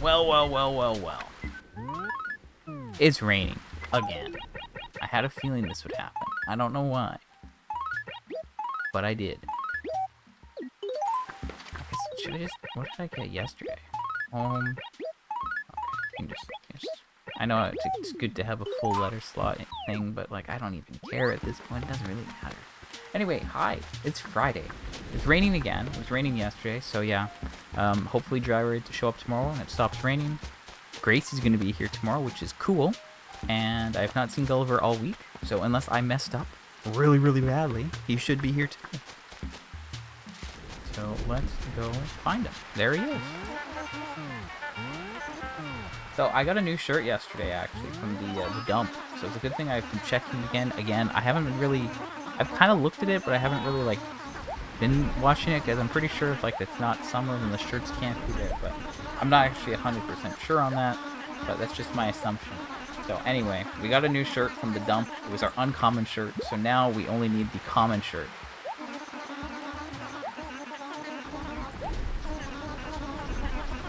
Well. It's raining again. I had a feeling this would happen. I don't know why, but I did. What did I get yesterday? Okay, I know it's good to have a full letter slot thing, but like I don't even care at this point. It doesn't really matter. Anyway, hi. It's Friday. It's raining again. It was raining yesterday, so yeah. Hopefully dry ready to show up tomorrow and it stops raining. Grace is going to be here tomorrow, which is cool. And I have not seen Gulliver all week, so unless I messed up really, really badly, he should be here too. So let's go find him. There he is. So I got a new shirt yesterday, actually, from the dump. So it's a good thing I've been checking again. I haven't been really... I've kind of looked at it, but I haven't really, like, been watching it, because I'm pretty sure if, like, it's not summer, then the shirts can't be there. But I'm not actually 100% sure on that, but that's just my assumption. So anyway, we got a new shirt from the dump. It was our uncommon shirt, so now we only need the common shirt.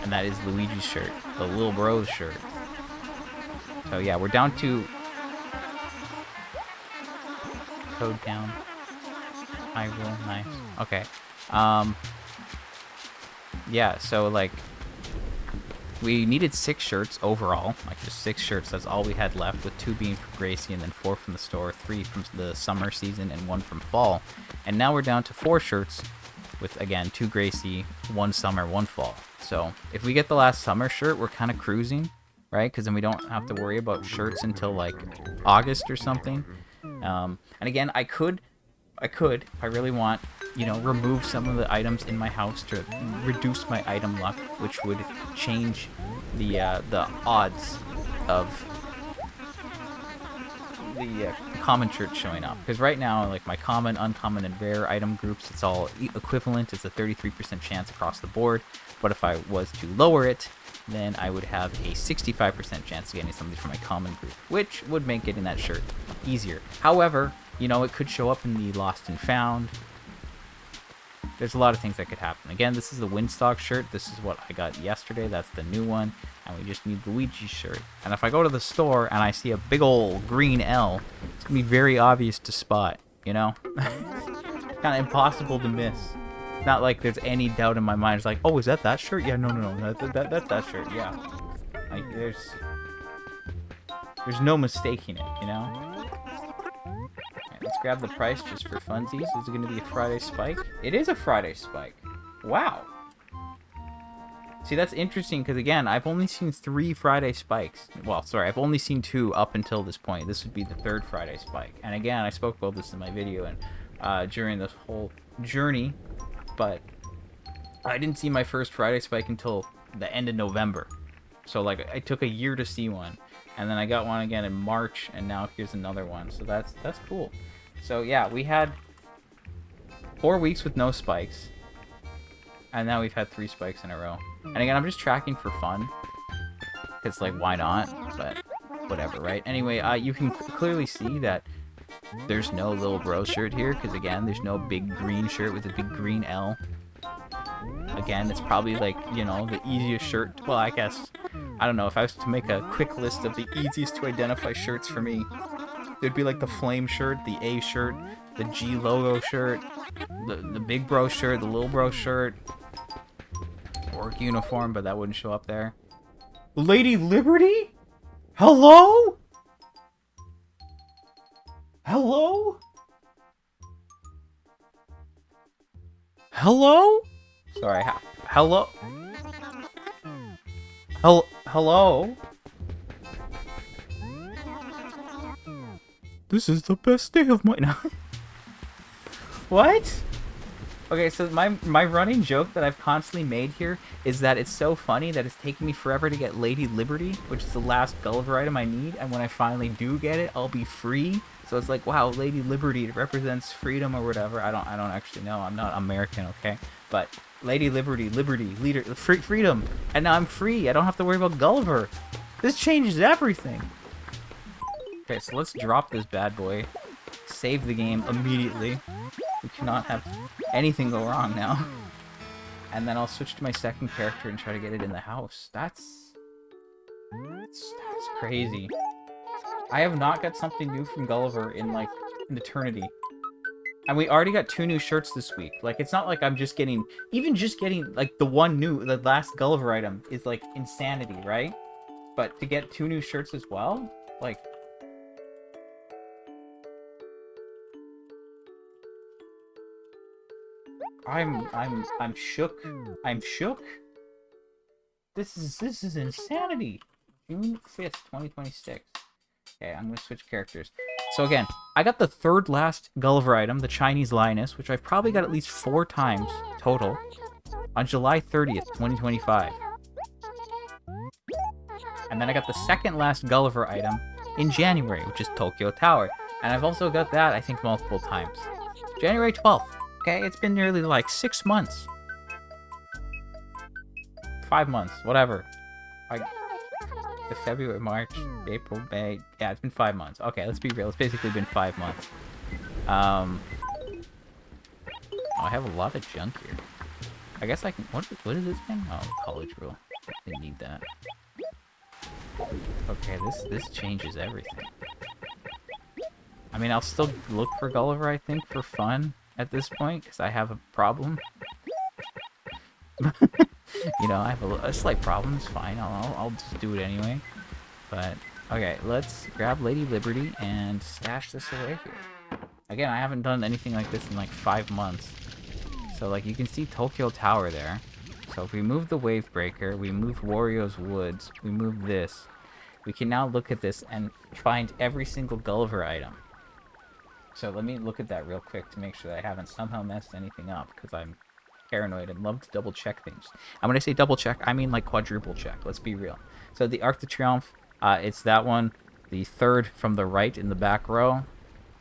And that is Luigi's shirt, the little bro's shirt. So yeah, we're down to... Code down. I will, nice. Okay. Yeah, so like... We needed 6 shirts overall, like just 6 shirts, that's all we had left, with 2 being from Gracie and then 4 from the store, 3 from the summer season and 1 from fall. And now we're down to 4 shirts with, again, 2 Gracie, 1 summer, 1 fall. So if we get the last summer shirt, we're kind of cruising, right? Because then we don't have to worry about shirts until like August or something. And again, I could, if I really want, you know, remove some of the items in my house to reduce my item luck, which would change the odds of the common shirt showing up. Because right now, like my common, uncommon, and rare item groups, it's all equivalent. It's a 33% chance across the board. But if I was to lower it, then I would have a 65% chance of getting something from my common group, which would make getting that shirt easier. However, you know, it could show up in the lost and found. There's a lot of things that could happen. Again, this is the Windstock shirt. This is what I got yesterday. That's the new one. And we just need Luigi's shirt. And if I go to the store and I see a big old green L, it's going to be very obvious to spot, you know? Kind of impossible to miss. Not like there's any doubt in my mind. It's like, oh, is that shirt? Yeah, no. That's that shirt, yeah. Like, there's no mistaking it, you know? Let's grab the price just for funsies. Is it going to be a Friday spike? It is a Friday spike. Wow. See, that's interesting because, again, I've only seen 3 Friday spikes. Well, sorry, I've only seen 2 up until this point. This would be the 3rd Friday spike. And again, I spoke about this in my video and during this whole journey, but I didn't see my first Friday spike until the end of November. So, like, I took a year to see one. And then I got one again in March, and now here's another one. So that's cool. So yeah, we had 4 weeks with no spikes. And now we've had 3 spikes in a row. And again, I'm just tracking for fun. Because, like, why not? But whatever, right? Anyway, you can clearly see that there's no little bro shirt here. Because, again, there's no big green shirt with a big green L. Again, it's probably, like, you know, the easiest shirt. Well, I guess, I don't know. If I was to make a quick list of the easiest to identify shirts for me, it would be like the flame shirt, the A shirt, the G logo shirt, the big bro shirt, the little bro shirt, work uniform, but that wouldn't show up there. Lady Liberty? Hello? Hello? Hello? Sorry, hello? Hello? This is the best day of my... What? Okay, so my running joke that I've constantly made here is that it's so funny that it's taking me forever to get Lady Liberty, which is the last Gulliver item I need, and when I finally do get it, I'll be free So it's like, wow, Lady Liberty represents freedom or whatever. I don't actually know. I'm not American, okay? But Lady Liberty, leader, freedom, and now I'm free. I don't have to worry about Gulliver. This changes everything. Okay, so let's drop this bad boy. Save the game immediately. We cannot have anything go wrong now. And then I'll switch to my second character and try to get it in the house. That's crazy. I have not got something new from Gulliver in, like, an eternity. And we already got 2 new shirts this week. Like, it's not like I'm just getting... Even just getting, like, the last Gulliver item is, like, insanity, right? But to get 2 new shirts as well? Like... I'm shook. I'm shook? This is insanity. June 5th, 2026. Okay, I'm gonna switch characters. So again, I got the 3rd last Gulliver item, the Chinese lioness, which I've probably got at least 4 times total, on July 30th, 2025. And then I got the 2nd last Gulliver item in January, which is Tokyo Tower. And I've also got that, I think, multiple times. January 12th. Okay, it's been nearly like 6 months. 5 months, whatever. The February, March, April, May. Yeah, it's been 5 months. Okay, let's be real. It's basically been 5 months. Oh, I have a lot of junk here. I guess I can... What is this thing? Oh, college rule. Didn't need that. Okay, this changes everything. I mean, I'll still look for Gulliver, I think, for fun at this point, because I have a problem. You know, I have a slight problem. It's fine. I'll just do it anyway. But, okay, let's grab Lady Liberty and stash this away here. Again, I haven't done anything like this in like 5 months. So, like, you can see Tokyo Tower there. So if we move the Wave Breaker, we move Wario's Woods, we move this, we can now look at this and find every single Gulliver item. So let me look at that real quick to make sure that I haven't somehow messed anything up, because I'm paranoid and love to double check things. And when I say double check, I mean like quadruple check. Let's be real. So the Arc de Triomphe, it's that one, the 3rd from the right in the back row,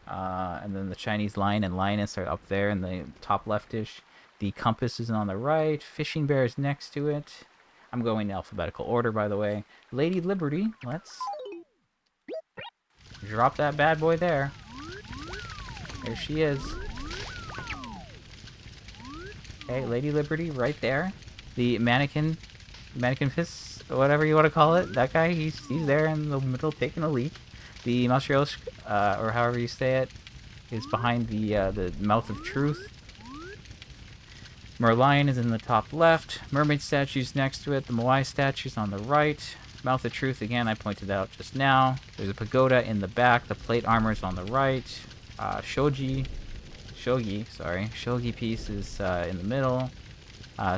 and then the Chinese lion and lioness are up there in the top leftish. The compass is on the right. Fishing bear is next to it. I'm going in alphabetical order, by the way. Lady Liberty, let's drop that bad boy there. There she is. Okay, Lady Liberty right there. The mannequin fist, whatever you want to call it. That guy, he's there in the middle taking a leak. The Matryoshka, or however you say it, is behind the mouth of truth. Merlion is in the top left. Mermaid statue's next to it. The Moai statue's on the right. Mouth of Truth, again, I pointed out just now. There's a pagoda in the back. The plate armor's on the right. Shogi piece is in the middle.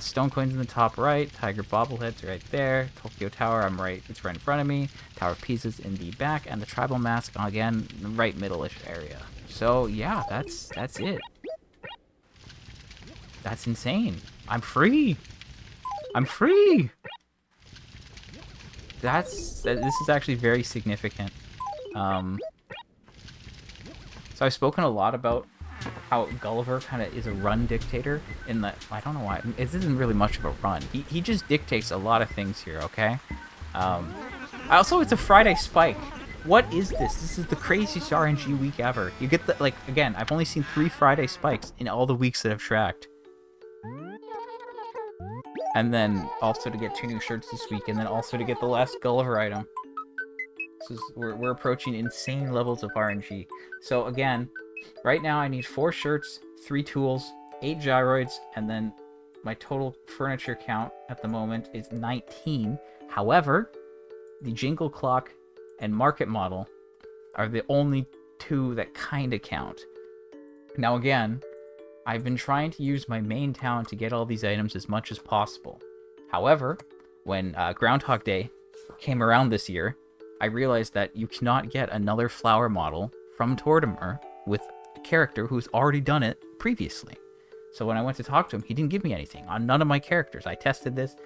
Stone coins in the top right. Tiger bobblehead's right there. Tokyo Tower, it's right in front of me. Tower of Pisa's in the back, and the tribal mask again in the right middle-ish area. So yeah, that's it. That's insane. I'm free. I'm free. This is actually very significant. So I've spoken a lot about how Gulliver kind of is a run dictator in that, I don't know why, it isn't really much of a run. He just dictates a lot of things here, okay? Also, it's a Friday spike. What is this? This is the craziest RNG week ever. You get the, like, again, I've only seen 3 Friday spikes in all the weeks that I've tracked. And then also to get 2 new shirts this week, and then also to get the last Gulliver item. We're approaching insane levels of RNG. So again, right now I need 4 shirts, 3 tools, 8 gyroids, and then my total furniture count at the moment is 19. However, the Jingle Clock and Market Model are the only 2 that kinda count. Now again, I've been trying to use my main town to get all these items as much as possible. However, when Groundhog Day came around this year, I realized that you cannot get another flower model from Tortimer with a character who's already done it previously. So when I went to talk to him, he didn't give me anything on none of my characters. I tested this.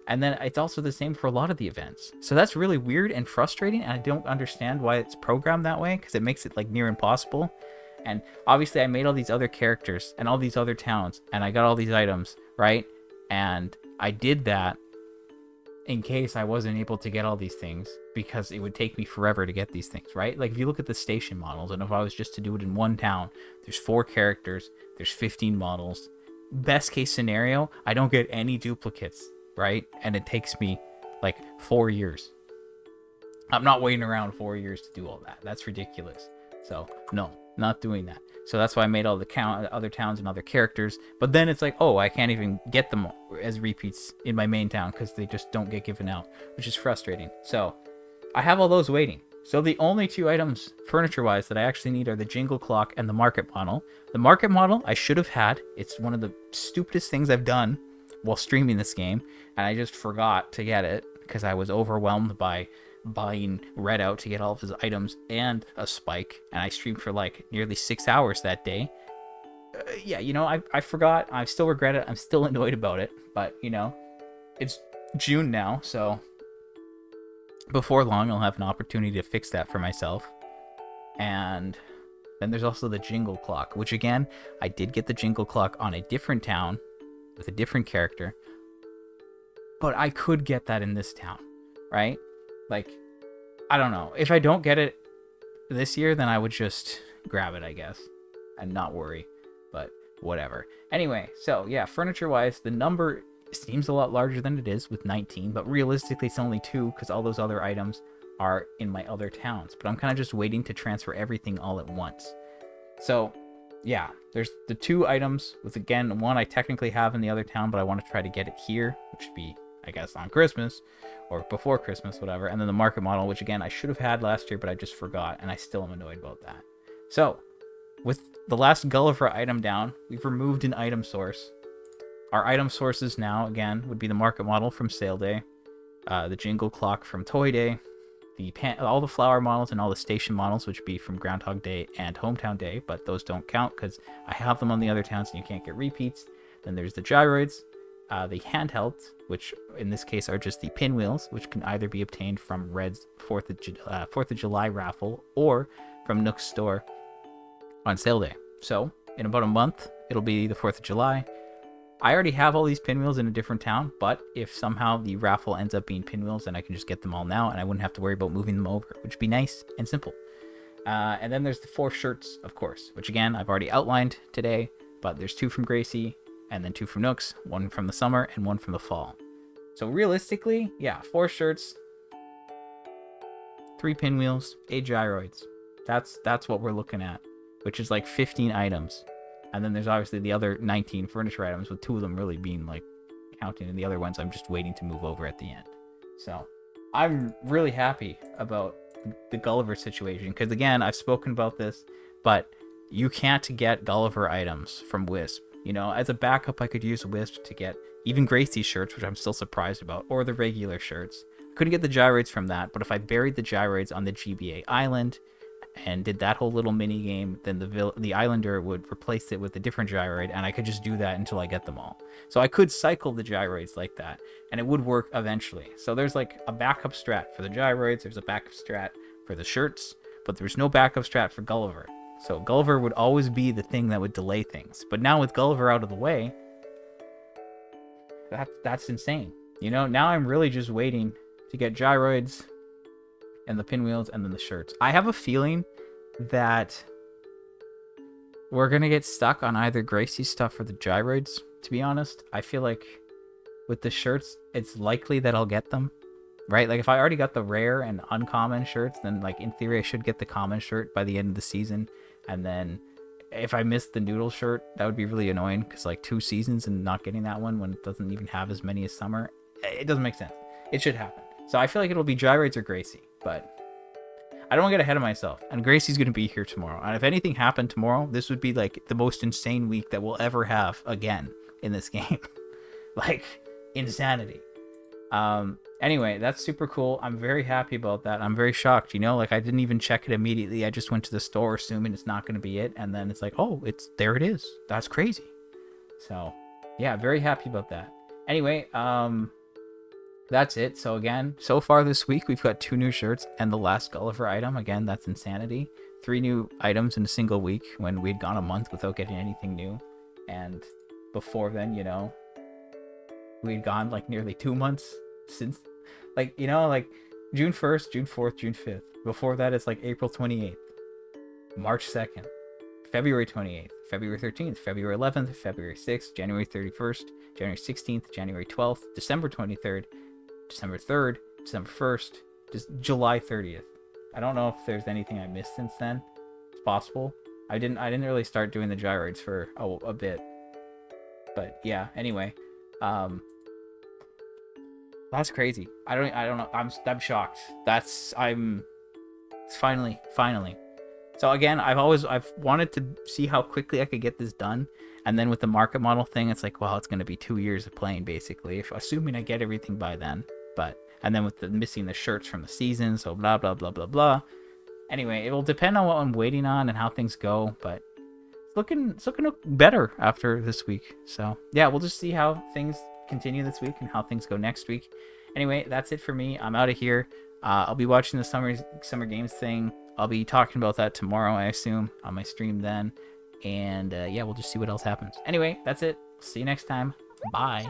And then it's also the same for a lot of the events. So that's really weird and frustrating, and I don't understand why it's programmed that way, because it makes it like near impossible. And obviously I made all these other characters and all these other towns, and I got all these items, right? And I did that in case I wasn't able to get all these things, because it would take me forever to get these things, right? Like if you look at the station models, and if I was just to do it in one town, there's 4 characters, there's 15 models. Best case scenario, I don't get any duplicates, right? And it takes me like 4 years. I'm not waiting around 4 years to do all that. That's ridiculous. So no, not doing that. So that's why I made all the other towns and other characters. But then it's like, oh, I can't even get them as repeats in my main town because they just don't get given out, which is frustrating. So I have all those waiting. So the only 2 items furniture-wise that I actually need are the jingle clock and the market model. The market model I should have had. It's one of the stupidest things I've done while streaming this game, and I just forgot to get it because I was overwhelmed by buying Red out to get all of his items and a spike, and I streamed for like nearly 6 hours that day. Yeah, you know, I forgot. I still regret it. I'm still annoyed about it, but you know, it's June now, so before long I'll have an opportunity to fix that for myself. And then there's also the jingle clock, which again, I did get the jingle clock on a different town with a different character, but I could get that in this town, right? Like, I don't know. If I don't get it this year, then I would just grab it, I guess, and not worry, but whatever. Anyway, so yeah, furniture-wise, the number seems a lot larger than it is with 19, but realistically it's only 2 because all those other items are in my other towns. But I'm kind of just waiting to transfer everything all at once. So yeah, there's the 2 items with, again, one I technically have in the other town, but I want to try to get it here, which would be, I guess, on Christmas or before Christmas, whatever. And then the market model, which again, I should have had last year, but I just forgot, and I still am annoyed about that. So with the last Gulliver item down, we've removed an item source. Our item sources now, again, would be the market model from Sale Day, the jingle clock from Toy Day, all the flower models and all the station models, which would be from Groundhog Day and Hometown Day, but those don't count because I have them on the other towns and you can't get repeats. Then there's the gyroids, the handhelds, which in this case are just the pinwheels, which can either be obtained from Red's 4th of July raffle or from Nook's store on Sale Day. So in about a month, it'll be the 4th of July. I already have all these pinwheels in a different town, but if somehow the raffle ends up being pinwheels, then I can just get them all now, and I wouldn't have to worry about moving them over, which would be nice and simple. And then there's the 4 shirts, of course, which again, I've already outlined today, but there's 2 from Gracie, and then 2 from Nooks, 1 from the summer, and 1 from the fall. So realistically, yeah, 4 shirts, 3 pinwheels, 8 gyroids. That's what we're looking at, which is like 15 items. And then there's obviously the other 19 furniture items, with 2 of them really being like counting, and the other ones I'm just waiting to move over at the end. So I'm really happy about the Gulliver situation, because again, I've spoken about this, but you can't get Gulliver items from Wisp. You know, as a backup, I could use Wisp to get even Gracie's shirts, which I'm still surprised about, or the regular shirts. Couldn't get the gyroids from that, but if I buried the gyroids on the GBA island and did that whole little mini game, then the islander would replace it with a different gyroid, and I could just do that until I get them all. So I could cycle the gyroids like that, and it would work eventually. So there's like a backup strat for the gyroids, there's a backup strat for the shirts, but there's no backup strat for Gulliver. So Gulliver would always be the thing that would delay things. But now with Gulliver out of the way, that's insane. You know, now I'm really just waiting to get gyroids and the pinwheels and then the shirts. I have a feeling that we're gonna get stuck on either Gracie's stuff or the gyroids, to be honest. I feel like with the shirts, it's likely that I'll get them, right? Like if I already got the rare and uncommon shirts, then like in theory I should get the common shirt by the end of the season. And then if I missed the noodle shirt, that would be really annoying, because like 2 seasons and not getting that one when it doesn't even have as many as summer, it doesn't make sense. It should happen. So I feel like it'll be gyroids or Gracie, but I don't want to get ahead of myself. And Gracie's going to be here tomorrow. And if anything happened tomorrow, this would be like the most insane week that we'll ever have again in this game. Like insanity. Anyway, that's super cool. I'm very happy about that. I'm very shocked, you know, like I didn't even check it immediately. I just went to the store assuming it's not going to be it. And then it's like, oh, there it is. That's crazy. So yeah, very happy about that. Anyway, that's it. So again, so far this week, we've got 2 new shirts and the last Gulliver item. Again, that's insanity. 3 new items in a single week when we'd gone a month without getting anything new. And before then, you know, we'd gone like nearly 2 months since, like, you know, like June 1st, June 4th, June 5th. Before that, it's like April 28th, March 2nd, February 28th, February 13th, February 11th, February 6th, January 31st, January 16th, January 12th, December 23rd, December 3rd, December 1st, just July 30th. I don't know if there's anything I missed since then. It's possible. I didn't really start doing the gyroids for a bit. But yeah, anyway. That's crazy. I don't know. I'm shocked. It's finally. So again, I've wanted to see how quickly I could get this done. And then with the market model thing, it's like, well, it's going to be 2 years of playing basically, if assuming I get everything by then. And then with the missing the shirts from the season, so blah blah blah blah blah. Anyway, it will depend on what I'm waiting on and how things go, but it's looking better after this week. So yeah, we'll just see how things continue this week and how things go next week. Anyway, that's it for me. I'm out of here. I'll be watching the summer games thing. I'll be talking about that tomorrow, I assume, on my stream then. And yeah, we'll just see what else happens. Anyway, that's it. See you next time. Bye.